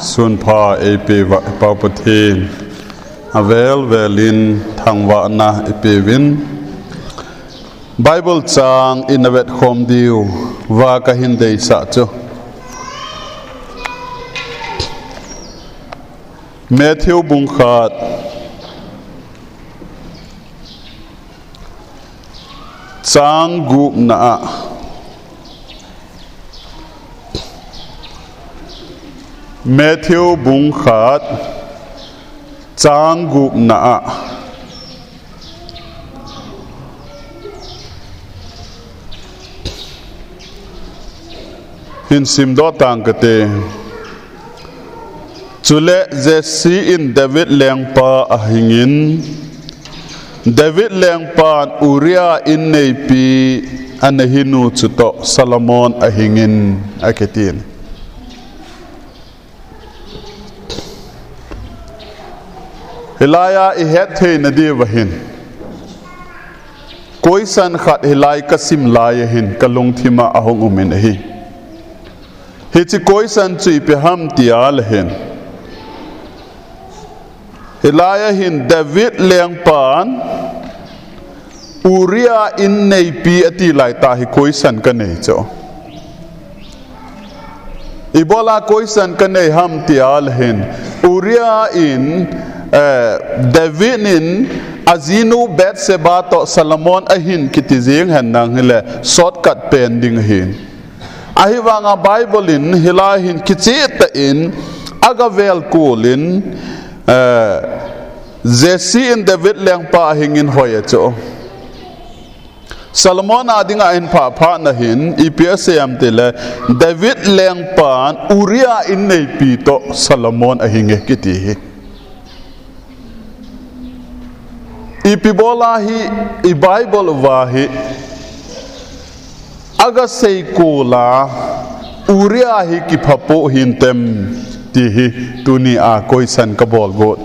sunpha epe paupatin avel velin thangwa na epewin Bible chang inavet khom diu wa ka hindei sa cho Matthew bungkhat chang gup na Matthew bungkhat chang gup na hin sim do tang kate chule Jesse in David lengpa ahingin David lengpan Uriah in neipi anahinu chuto Solomon ahingin aketin Hilaya ihet the nadi wahin koi san khat hilai kasim lai hin kalung thima ahong umin hi hichi koi san chui pe ham tial hin Hilaya hin David lengpan Uriah in neipi ati lai ta hi koi san ka nei cho Ibola koi san ka nei ham tial hin Uriah in David in azinu Bathsheba to Solomon ahin kitizing hanang hile shortcut pending hin ahiwanga Bible in hilahin kichita in agavel kulin Jesse in David lengpa hingin hoya cho Solomon adinga in pa na hin ipiasam tele David lengpan Uriah in neipi to Solomon ahinge kitihi ipibola hi I Bible wahi aga seikula Uriah hi kipapo hintem tihi tuni a koisan kabol got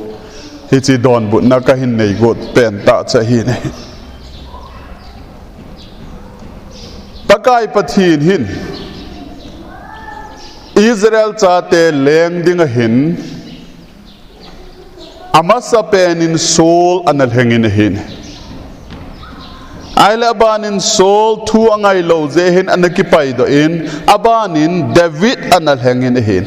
hichi don but nakahin nei got pen ta chahi nei pakai pathin hin Israel chate leng ding hin amasa penin Saul anal hengin hin aila abanin Saul thu angai lo je hin anakipai do in abanin David anal hengin hin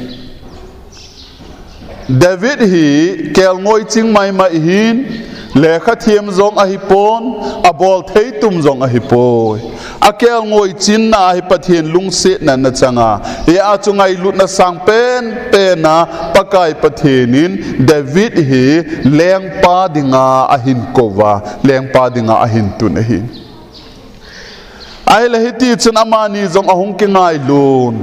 David hi kel ngoi ching mai mai hin lekha thiam zong ahipon abol theitum zong ahipoi akel ngoi chin na hi pathin lungse na na changa ya achungai lut na sang pen na pakai pathinin David hi lengpa dinga ahin kova lengpa dinga ahin tun hin ai la hiti chun amani zong ahung ki ngai lun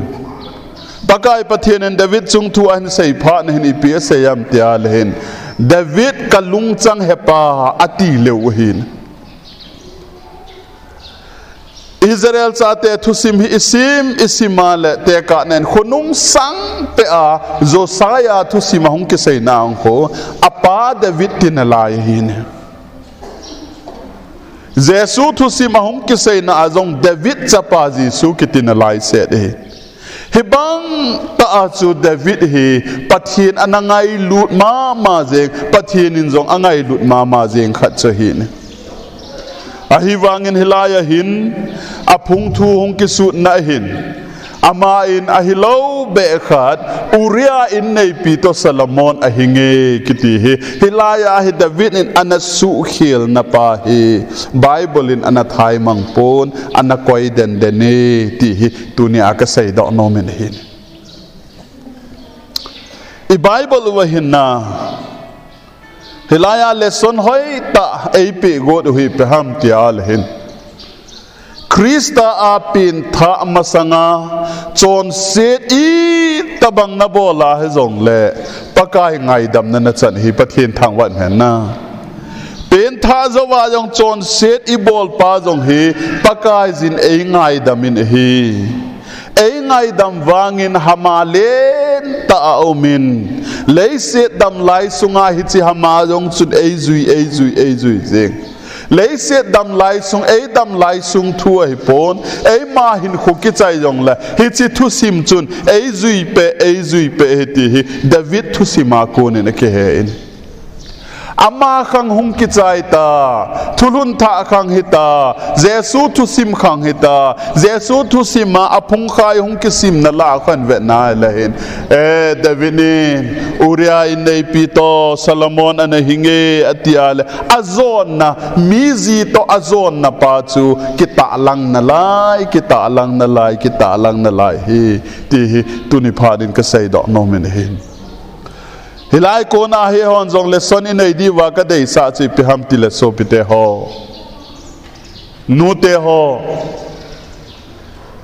pakai pathinin David chung thu an sei pha na hin ipia sayam tia lehen David kalung chang hepa ati leu hin Israel chate thusim hi isimale te ka nen khunung sang pe a Josiah thusim hong ki sei na ho apa David tin lai hin Jesu thusim hong ki sei na azong David chapa Jesu ki tin lai se de hibang ta achu David hi pathin anangai lut ma jeng pathin in jong angai lut ma jeng khat cha hin ahiwangin hilaya hin apung thu hong kisut na hin ama in ahilo be khat Uriah in nei pi to Solomon ahinge kiti hi hilaya hi David in anasu khil na pa hi Bible in anathai mangpon anakoi den dene ti hi tuni aka sei do nomen hin I Bible wa hin na Hilaya lesson hoi ta eipi god hui peham tial hin Krista apin tha masanga chon set I tabang na bola he zong le pakai ngai dam na chan hi pathin thangwan hen na pen tha zawa jong chon set I bol pa jong hi pakai jin ei ngai damin hi ei ngai dam wangin hamalen ta aumin leiset dam lai sunga hi chi hama jong chun ei zui jeng lấy xe đâm lại sung ấy đâm lại sung thua hi pon ấy mà hin khu cái trái dòng là hi chỉ thu sim chun ấy duy pe hi ti hi David thu sima cô nên cái hen ama khang hung ki chai ta thulun tha khang hita Jesu thu sim khang hita Jesu thu sima apung khai hung ki sim na la khan ve na la hen David ni Uriah in nei pito Solomon an hinge atial azon na mizi to azon na pa chu kita lang na lai hi ti hi tuni phadin ka sai do no men hin hilai ko na he hon jong le son in ei di wa ka dei sa chi pi ham ti le so pi te ho nu te ho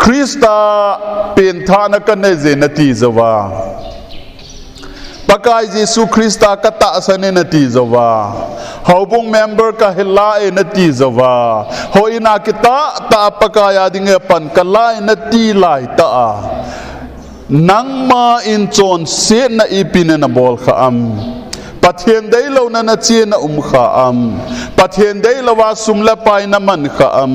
Krista pen thana ka ne je na ti zawa pakai Jesu Krista ka ta sane na ti zawa haubung member ka hila e na ti zawa ho ina kita ta pakaya dinge pan ka lai na ti lai ta nang ma in chon se na ipin na bol kha pathian dei lo na chi na kha pathian dei lo wa sum la pai na man kha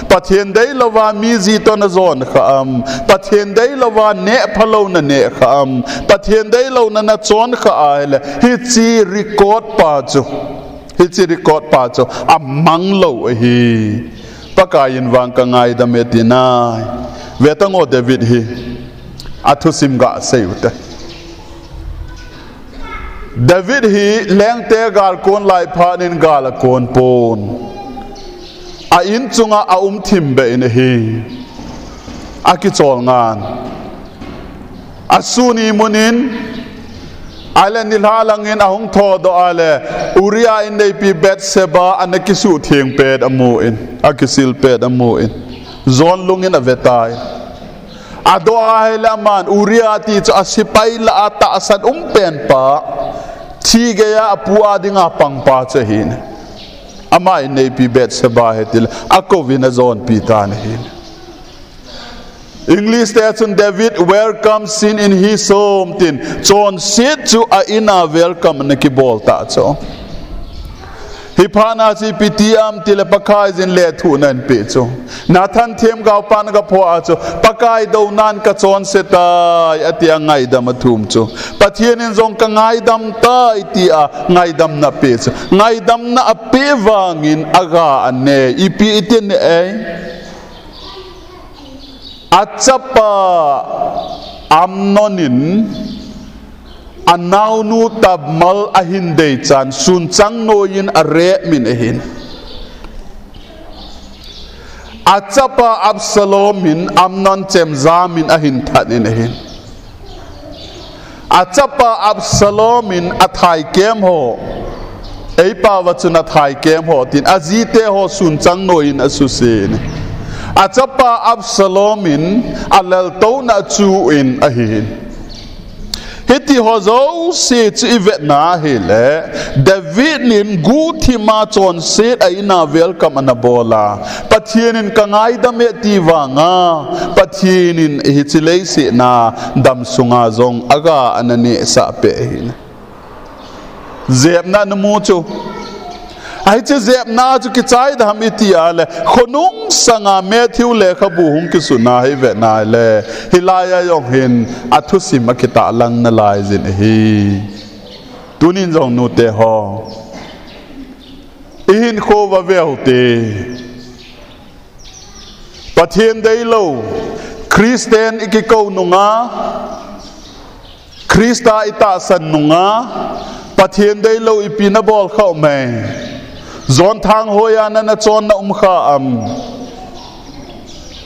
pathian dei lo wa mi ji to na zon kha pathian dei lo wa ne phalo na ne kha pathian dei lo na chon kha ai hi chi record pa chu amang lo hi pakayin wang ka ngai da metina vetango David hi athusim ga seute David hi lengte gal kon lai phanin gal kon pon a in chunga a thim be in hi a ki chol ngan asuni munin ale nilhalangin ahung tho do ale Uriah in nei pi Bethsheba anaki su thieng ped amu in akisil ped amu in zon lungin avetai ado ahelaman Uriah ti cho asipai la ata asan pen pa thi gaya apu adinga pangpa chahin ama in nei pi Bethsheba hetil akovina zon pi tan hin English station David welcome sin in his home tin John said to a ina welcome na kibol ta cho Hipana si pitiam tile pakai zin le thu nan pe cho Nathan them gao pan ga pho a cho pakai do nan ka chon se ta atia ngai dam thum cho pathian in zong ka ngai dam ta itia ngai dam na pe cho ngai dam na ape wangin aga ane ipi itin ei achapa amnonin anaunu tabmal ahindei chan sun chang noin are min ehin achapa Absalomin Amnon chemzamin ahin thatin ehin achapa Absalomin athai kem ho eipa wachuna thai kem ho tin azite ho sun chang noin asusen achapa Absalomin alal to na chu in ahin hiti hozo se chi vetna hele David nin guthi ma chon se aina welcome anabola pathianin kangai da me ti wanga pathianin hichilei se na dam sunga zong aga anane sa pe hin zebna nmu chu ai che zebna chu ki chai da mi ti ale khonung sanga Matthew le khabu hung ki suna hi ve na le hilaya yong hin athusim akita lang na lai zin hi tunin jong nu te ho in kho wa ve te pathian dei lo Christian ikiko nunga Krista ita san nunga pathian dei lo ipina bol khau mai zon thang hoya na chon na kha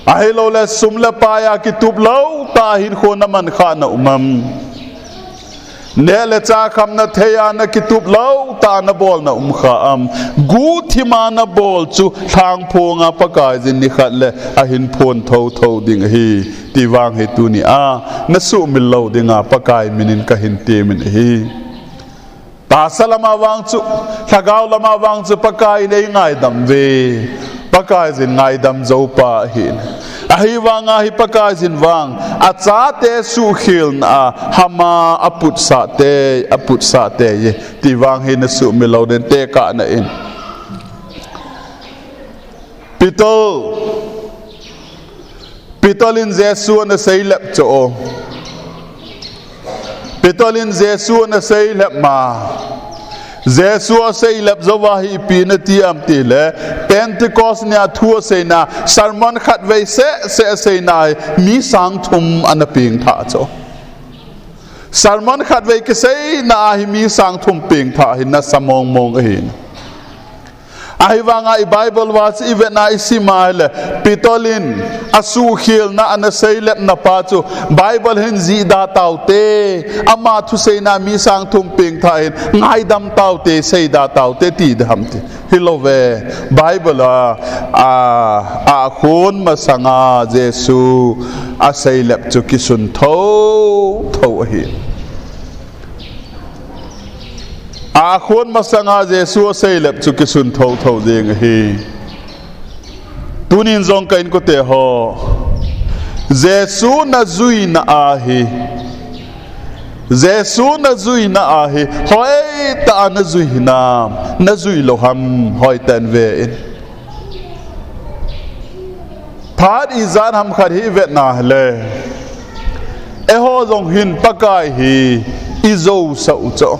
ai lo le sum la pa ya ki tup lo ta hin kho na man kha na ne le cha kham na theya na ki tup lo ta na bol na kha gu thi ma na bol chu thang pho nga pakai jin ni khat le a hin phon tho ding hi ti wang he tu ni a na su mil lo dinga pakai minin ka hin te min hi ta salama wang chu thagau lama wang chu pakai nei ngai dam ve pakai jin ngai dam zo pa hin ahi wanga hi pakai jin wang acha te su khil na hama aput sa te ye ti wang hi na su milo den te ka na in pitolin Jesu na say lep cho pitolin Jesu na say lep ma Jesu say lep zawahi pinati am tile Pentecost nia thua say na sermon khat ve se say na mi sang thum anaping tha cho sermon khat ve ke say na hi mi sang thum ping tha hin na samong mong hin ahivanga I Bible was even na isimaile pitolin asu khil na anasailep na pachu Bible hin zi da taute ama thu sei na mi sang thum ping thain ngai dam taute sei da taute ti dham ti hilove Bible a khun masanga Jesu asailep chu kisun tho hi a khun masanga Jesu say lep chu kisun tho ding hi tunin zong kain ko te ho Jesu na zui na ahi Jesu na zui na ahi hoi ta na zui na zui lo ham hoi tan ve in phat izan ham khar hi vet na le e ho zong hin pakai hi izo sau cho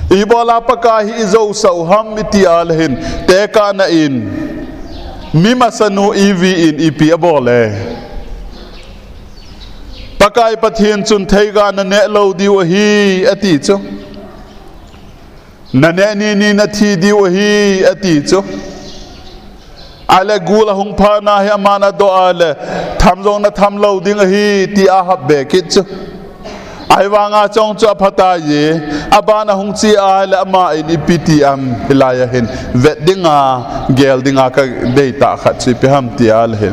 Ibola pakahi izo sau ham itial hin teka na in mimasanu ivi in ipi abole pakai pathin chun theiga na ne lo diu hi ati cho na ne ni na thi diu hi ati cho ale gula hung pha na hi amana do ale thamjong na tham lo ding hi ti a hab be kit cho ai wanga chong cho phata ye abana hung chi a la ma in ipiti am hilaya hin vet dinga gel dinga ka data khat chi pe ham ti al he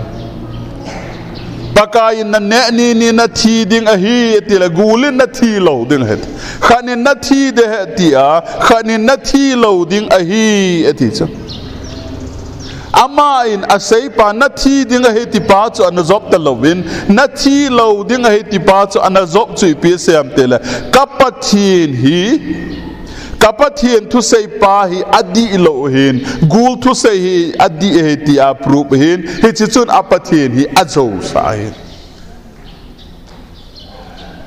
pakai na ne ni na thi ding a hi ti la gulin na thi lo ding het khanin na thi de ti a khanin na thi lo ding a hi ati cho ama in asay pa na thi ding a heti pa chu an zob ta lovin na thi lo ding a heti pa chu an zob chu pi sem tele kapathin thu say pa hi adi lo hin gul thu say hi adi heti approve hin hi chun apathin hi azo sa hin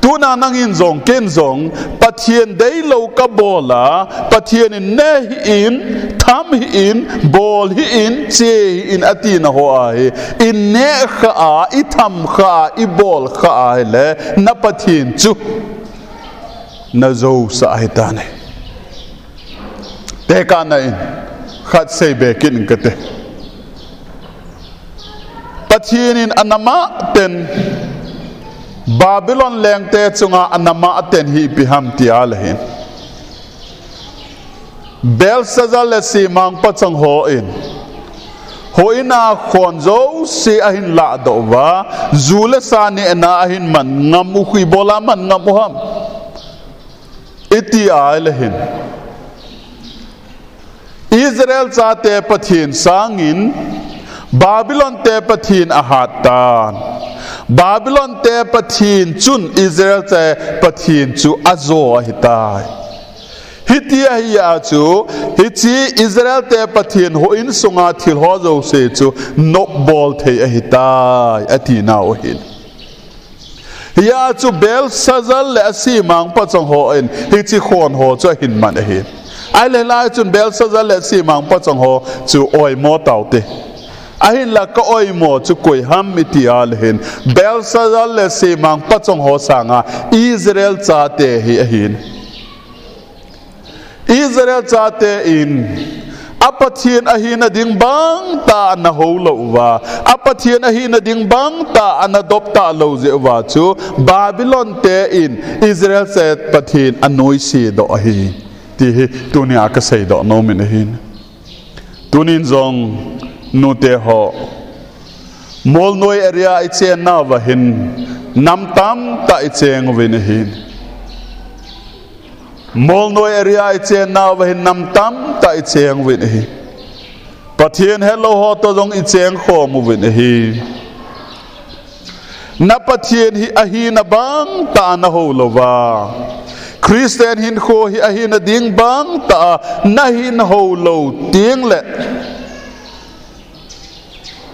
tuna nangin zong ken zong pathian dei lo ka bola pathian in ne in tham hi in bol hi in che in atina ho ai in ne kha I tham kha I bol kha le na pathian chu na zo sa ai ta ne te ka na in khat sei be kin kate pathian in anama ten Babylon lengte chunga anama aten hi piham tial hin Belshazzar le si mang pachang ho ina khonzo si ahin la do wa zule sani na ahin man ngam ukhi bola man ngam ham iti al hin Israel chate pathin sangin Babylon te pathin ahatan Babylon te pathin chun Israel te pathin chu azo hitai hitia hiya chu hichi Israel te pathin ho in sunga thil ho zo se chu nok bol thei hitai atina o hin hiya chu Belshazzar le asimang pachang ho in hichi khon ho chu hin man hin ai le lai chun Belshazzar le asimang pachang ho chu oi mo taute ahin la ka oi mo chu koi ham mitial hin Belshazzar le simang pachong ho sanga Israel chate hi ahin Israel chate in apathian ahina ding bang ta na ho lo wa apathian ahina ding bang ta anadop ta lo je wa chu Babylon te in Israel se pathin anoi si do hi ti tunia ka sei do no min hin tunin zong nu te ho mol noi area iche na wa hin nam tam ta icheng win hin mol noi area iche na wa hin nam tam ta icheng win hi pathian hello ho to jong icheng khom win hi na pathian hi ahi na bang ta na ho lo wa Christian hin kho hi ahi na ding bang ta na hin ho lo ting le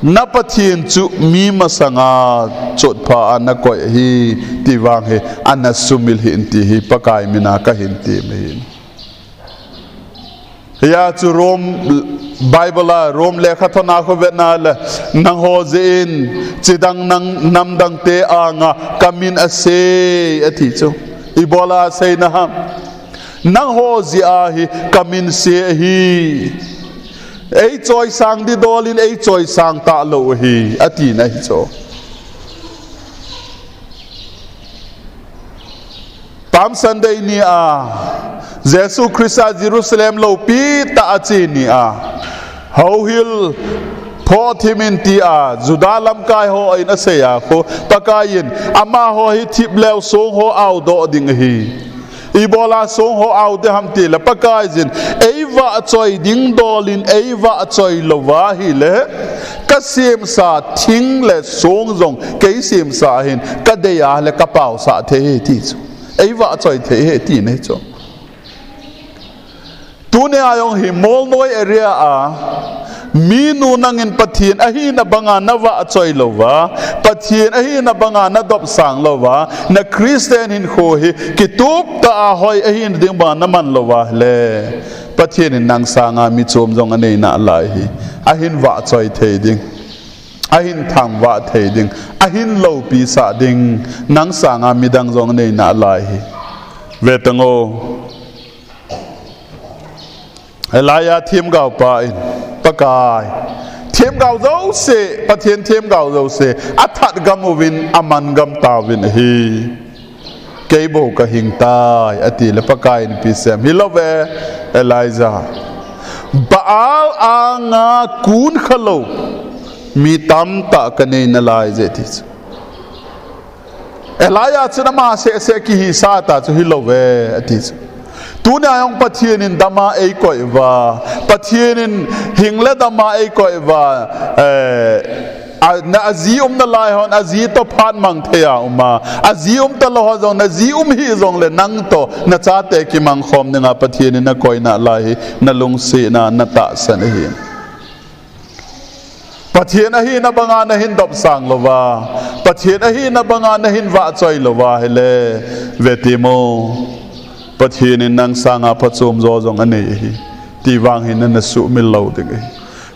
na pathian chu mi masanga chot pha ana koi hi tiwang he ana sumil hin ti hi pakai mina ka hin ti me ya chu rom bible rom lekha thona kho vetna la nang ho zin chidang nang namdang te anga kamin ase athi chu ibola sei na ham nang ho zia hi kamin se hi ei choi sang di dolin ei choi sang ta lo hi ati na hi cho Palm Sunday ni Jesu Christa Jerusalem lo pi ta achi ni how hil pho thimin ti judalam kai ho in aseya ko pakayin ama ho hi thip lew song ho au do ding hi ibola song ho au de ham ti la pakai jin eiwa choi ding dolin eiwa choi lowa hi le ka sim sa thing le song jong ke sim sa hin ka de ya le ka pau sa the he ti chu eiwa choi the he ti ne chu tu ne ayong hi mol noi area mi nu nangin pathian ahi na banga na wa choi lowa pathian ahi na banga na dop sang lowa na Christian hin kho hi kitup ta hoi ahi na ding ba na man lowa le pathian in nang sanga mi chom jong anei na lai hi ahin wa choi the ding ahin thang wa the ding ahin lo pi sa ding nang sanga mi dang jong anei na lai hi vetango Elaya thiam gao pa in pakai thiam gao zo se pathian thiam gao zo se athat gamovin aman gam tawin hi keibo ka hing tai ati le pakai in pisem hilove Elijah baal anga kun khalo mi tam ta kane na lai je ti Elijah chama se ki hi sa ta chu hilove ati tu ne ayong pathian in dama ei koi wa pathian in hingle dama ei koi wa na azium na lai hon azi to phan mang thea uma azium ta lo jong na zium hi jong le nang to na cha te ki mang khom ne nga pathian in na koi na lai na lung se na ta san hi pathian hi na banga na hin dop sang lo wa pathian hi na banga na hin wa choi lo wa hele vetimo pathian in nang sanga pachom zo jong ane hi tiwang hin na su mil lo ding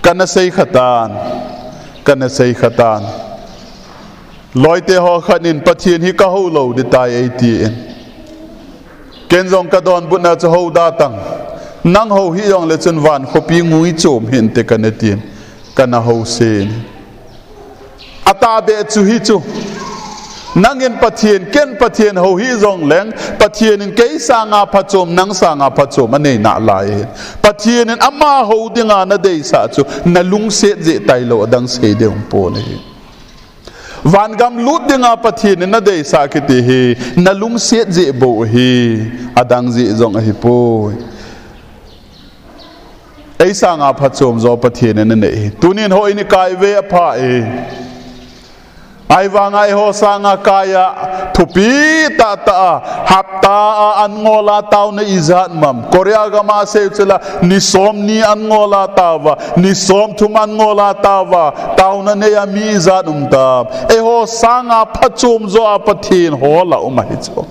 kana sei khatan loite ho khanin pathian hi ka ho lo de tai ai ti ken jong ka don bu na cho ho da tang nang ho hi jong le chun wan khopi ngui chom hin te kana tin kana ho se ata be chu hi chu nangin pathian ken pathian ho hi zong leng pathian in ke sanga phachom nang sanga phachom ane na lai pathian in ama ho dinga na dei sa chu na lung se je tai lo dang se de um po ne van gam lut dinga pathian na dei sa ki ti hi na lung se je bo hi adang je zong hi po ei sanga phachom zo pathian ne ne tunin ho ini kai ve pha ai wanga ho sanga kaya thupi ta hapta an ngola taw na izat mam korea gama se chela ni som ni an ngola tawa ni som thuman ngola tawa taw na ne ya mi izat ta ho sanga phachum zo apathin ho la hi cho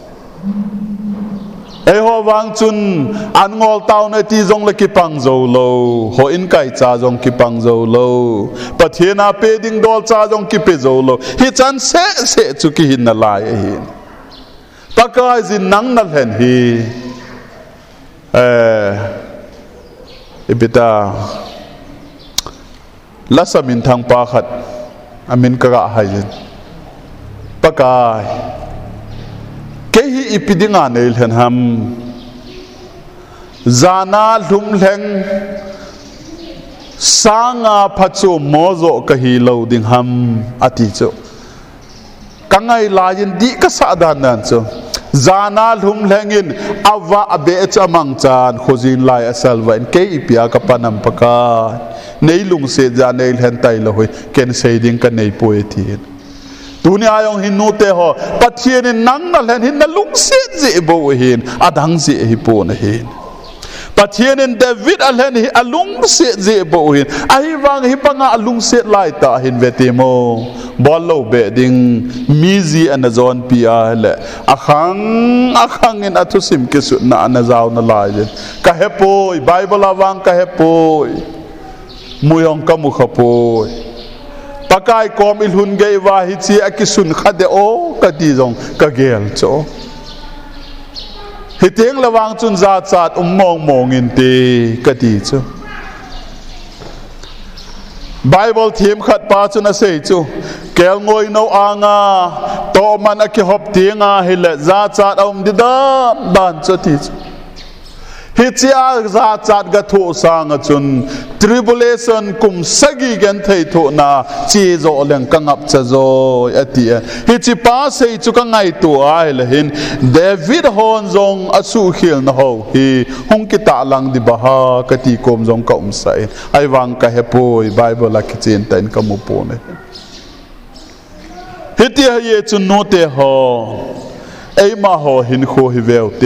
ho wang chun an ngol taw na ti jong le ki pang zo lo ho in kai cha jong ki pang zo lo pathina pe ding dol cha jong ki pe zo lo hi chan se chu ki hin na lai hi pakai zin nang na hen hi ibita lasamin thang pa khat amin ka hai jin pakai kehi ipidinga neil hen ham zana lum leng sanga phachu mozo kahi lo ding ham ati chu kangai lain di ka sa dan nan chu zana lum lengin awa abe chamang chan khojin lai asalwa in ke ipia ka panam paka nei lung se ja neil hen tai lo hoi ken seiding ka nei poeti dunia ayong hinute ho pathian in nang na len hin na lung se je bo hin adang je hi po na hin ปัทเทียนเดวิดอัลเลนฮิอลุงเสียเจ็บหินไอวางฮิปังอลุงเสียไล่ตาหินเวทีโมบอลโลเบดิงมิซีอันจอนปีอาเลอะขังเงินอัตุสิมกิสุนาอันจาวนาลายจินกะเฮปอยไบเบิลวังกะเฮปอยมุยองกะมุขปอยปะกายกอมอิลุนเกยวาฮิจีอากิสุนขัดเดโอกะดีจงกะเกลโจฮิเตียงระวังจุนซาจัดมองอินตีกะดีโจไบเบิลทีมขัดปาจุนเสยจูแกลงอยโนอางาโตมันอคิฮบเตียงาฮิเลซาจัดดิดานจุติจูฮิจิอาซาจัดกะทุสางจุน tribulation กุมสกีกันเททุนาจีโจเลียงกังอับจะโจอติฮิจิปาเสยจุกังไงตัวไอละหินเดวิดฮอนจงอสุขิลนะโฮฮีฮงกิตาลังดิบะฮากะติกมจงกะใส่ไอวังกะเฮปอยไบเบิลลักเจนตันกะมุปโนฮิติฮเยจุนโนเตฮอไอมาฮอหินโคฮิเวลเต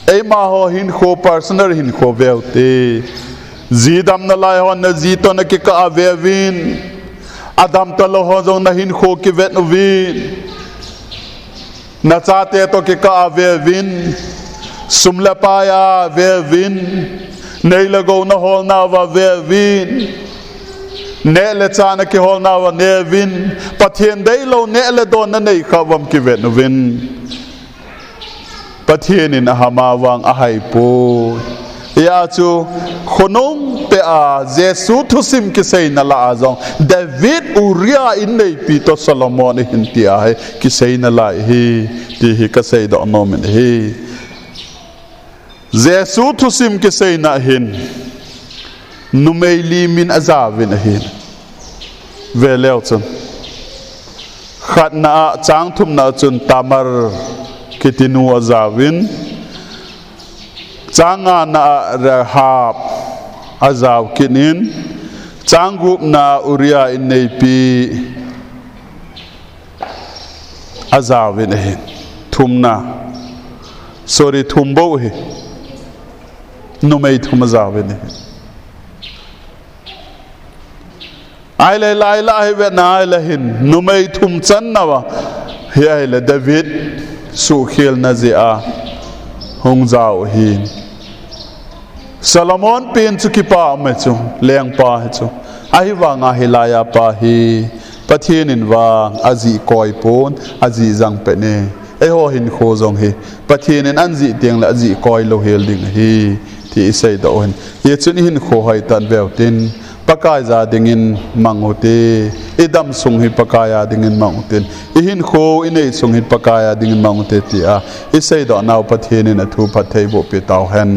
ไอมาฮอหินโค personal หินโคเวลเตจีดัมนลายฮอนนจีตอนกิกะเววินอดัมตลอฮจงนหินโคกิเวนวินนาซาเตตกิกะเววินสุมเลปายาเววินเนลโกนฮอลนาวาเววินเนลจานกิฮอลนาวาเนวินปะเทียนได้โลเนลโดนนั่นเองขวัมกิเวนวินปะเทียนินอามาวังอาไฮปูยาจูขนมเปอาเจสุทุสิมกิเซนนาลาจงเดวิดอูริอาอินในปีโตซาโลมอนหินตีอาเฮกิเซนนาลาฮีที่ฮิกเซดอนอมินฮีเจสุทุสิมกิเซนนาหินนุเมลีมินอาซาวินหินเวเลวจนขัดนาจางทุมนาจนตามารกิตินูอาซาวินจางานาเรฮาบอาซาวกินินจางกุบนาอุริยาอินในปีอาซาวินเห็นทุมนาsorry ทุมโบเฮนุไม่ทุมอาซาวินเห็นไอเลไลลาเฮเวนาไอเลหินนุไม่ทุมจันนาวะเฮไอเลเดวิดสุขิลนาเซียฮงซาวหินซาโลมอนเป็นสุกิปาเมจูเลียงปาเฮจูไอวางาฮิลายาปาฮีปะเทียนินวางอาจีคอยปนอาจีจังเปเนไอโฮหินโคจงเฮปะเทียนินอันจีเตียงและอาจีคอยโลเฮลดิงฮีที่อิสัยดอหินเยจุนหินโคไฮตันเวลตินปะกายจาดิงินมังโฮเตอิดัมสุงฮิปะกายาดิงินมังโฮเตอิหินโคอินเอสุงฮิปะกายาดิงินมังโฮเตติอาอิสัยดอนาวปะเทียนินอทูปะเทโบเปตาวเฮน